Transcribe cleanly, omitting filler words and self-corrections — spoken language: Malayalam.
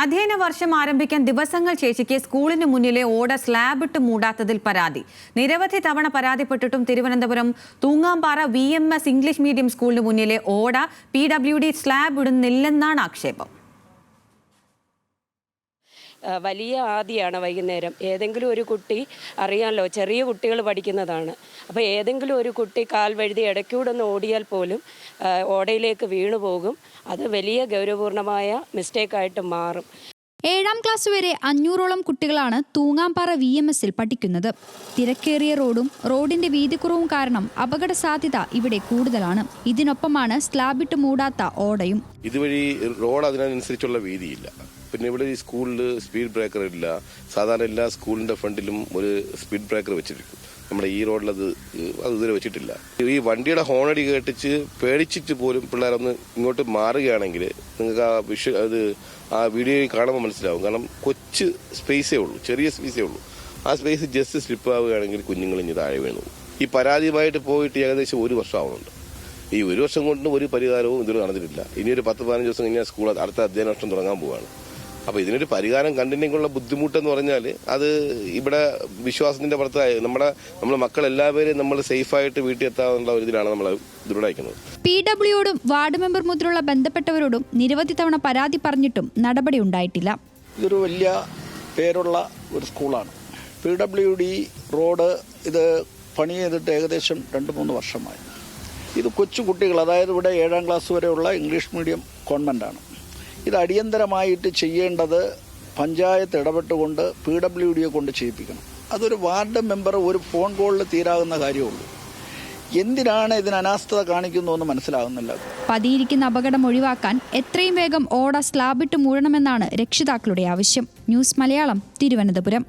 അധ്യയന വർഷം ആരംഭിക്കാൻ ദിവസങ്ങൾ ശേഷിക്കെ സ്കൂളിന് മുന്നിലെ ഓട സ്ലാബിട്ട് മൂടാത്തതിൽ പരാതി. നിരവധി തവണ പരാതിപ്പെട്ടിട്ടും Thiruvananthapuram Thoongampara VMS English medium സ്കൂളിന് മുന്നിലെ ഓട PWD സ്ലാബ് ഇടുന്നില്ലെന്നാണ് ആക്ഷേപം. വലിയ ആദിയാണ് വൈകുന്നേരം. ഏതെങ്കിലും ഒരു കുട്ടി അറിയാമല്ലോ, ചെറിയ കുട്ടികൾ പഠിക്കുന്നതാണ്. അപ്പോൾ ഏതെങ്കിലും ഒരു കുട്ടി കാൽ വഴുതി ഇടയ്ക്കൂടെ ഒന്ന് ഓടിയാൽ പോലും ഓടയിലേക്ക് വീണു പോകും. അത് വലിയ ഗൗരവപൂർണമായ മിസ്റ്റേക്കായിട്ട് മാറും. 7ാം ക്ലാസ് വരെ 500ഓളം കുട്ടികളാണ് തൂങ്ങാംപാറ VMSൽ പഠിക്കുന്നത്. തിരക്കേറിയ റോഡും റോഡിന്റെ വീതിക്കുറവും കാരണം അപകട സാധ്യത ഇവിടെ കൂടുതലാണ്. ഇതിനൊപ്പമാണ് സ്ലാബിട്ട് മൂടാത്ത ഓടയും. ഇതുവഴി റോഡ് അതിനനുസരിച്ചുള്ള വീതിയില്ല. പിന്നെ ഇവിടെ ഈ സ്കൂളിൽ സ്പീഡ് ബ്രേക്കർ ഇല്ല. സാധാരണ എല്ലാ സ്കൂളിന്റെ ഫ്രണ്ടിലും ഒരു സ്പീഡ് ബ്രേക്കർ വെച്ചിരിക്കും. നമ്മുടെ ഈ റോഡിൽ അത് ഇതുവരെ വെച്ചിട്ടില്ല. ഈ ഹോണടി കേട്ടിച്ച് പേടിച്ചിട്ട് പോലും പിള്ളേരൊന്ന് ഇങ്ങോട്ട് മാറുകയാണെങ്കിൽ നിങ്ങൾക്ക് ആ വീഡിയോയിൽ കാണുമ്പോൾ മനസ്സിലാവും. കാരണം കൊച്ചു സ്പേസേ ഉള്ളൂ, ചെറിയ സ്പേസേ ഉള്ളൂ. ആ സ്പേസ് ജസ്റ്റ് സ്ലിപ്പ് ആവുകയാണെങ്കിൽ കുഞ്ഞുങ്ങൾ ഇനി താഴെ വീണു. ഈ പരാതിയുമായിട്ട് പോയിട്ട് ഏകദേശം 1 വർഷം ആവുന്നുണ്ട്. ഈ 1 വർഷം കൊണ്ട് ഒരു പരിഹാരവും ഇതിന് നടന്നിട്ടില്ല. ഇനി ഒരു 10-15 ദിവസം കഴിഞ്ഞാൽ സ്കൂൾ അടുത്ത അധ്യയന വർഷം തുടങ്ങാൻ പോവുകയാണ്. അപ്പോൾ ഇതിനൊരു പരിഹാരം കണ്ടിട്ടുള്ള ബുദ്ധിമുട്ടെന്ന് പറഞ്ഞാൽ അത് ഇവിടെ വിശ്വാസത്തിന്റെ പുറത്തായി നമ്മുടെ മക്കളെല്ലാവരെയും നമ്മൾ സേഫായിട്ട് വീട്ടിൽ എത്താനുള്ള ഒരു ഇതിലാണ് നമ്മൾ ദൃഢിക്കുന്നത്. PWയോടും വാർഡ് മെമ്പർ മുതലുള്ള ബന്ധപ്പെട്ടവരോടും നിരവധി തവണ പരാതി പറഞ്ഞിട്ടും നടപടി ഉണ്ടായിട്ടില്ല. ഇതൊരു വലിയ പേരുള്ള ഒരു സ്കൂളാണ്. PWD റോഡ് ഇത് പണി ചെയ്തിട്ട് ഏകദേശം 2-3 വർഷമായി. ഇത് കൊച്ചു കുട്ടികൾ, അതായത് ഇവിടെ 7ാം ക്ലാസ് വരെയുള്ള ഇംഗ്ലീഷ് മീഡിയം കോൺവെന്റാണ്. ഇത് അടിയന്തരമായിട്ട് ചെയ്യേണ്ടത് പഞ്ചായത്ത് ഇടപെട്ടുകൊണ്ട് PWDയെ കൊണ്ട് ചെയ്യിപ്പിക്കണം. അതൊരു വാർഡ് മെമ്പർ ഒരു ഫോൺ കോളിൽ തീരാകുന്ന കാര്യമുള്ളൂ. എന്തിനാണ് ഇതിന് അനാസ്ഥത കാണിക്കുന്നതെന്ന് മനസ്സിലാകുന്നില്ല. പതിയിരിക്കുന്ന അപകടം ഒഴിവാക്കാൻ എത്രയും വേഗം ഓട സ്ലാബിട്ട് മൂടണമെന്നാണ് രക്ഷിതാക്കളുടെ ആവശ്യം. ന്യൂസ് മലയാളം, തിരുവനന്തപുരം.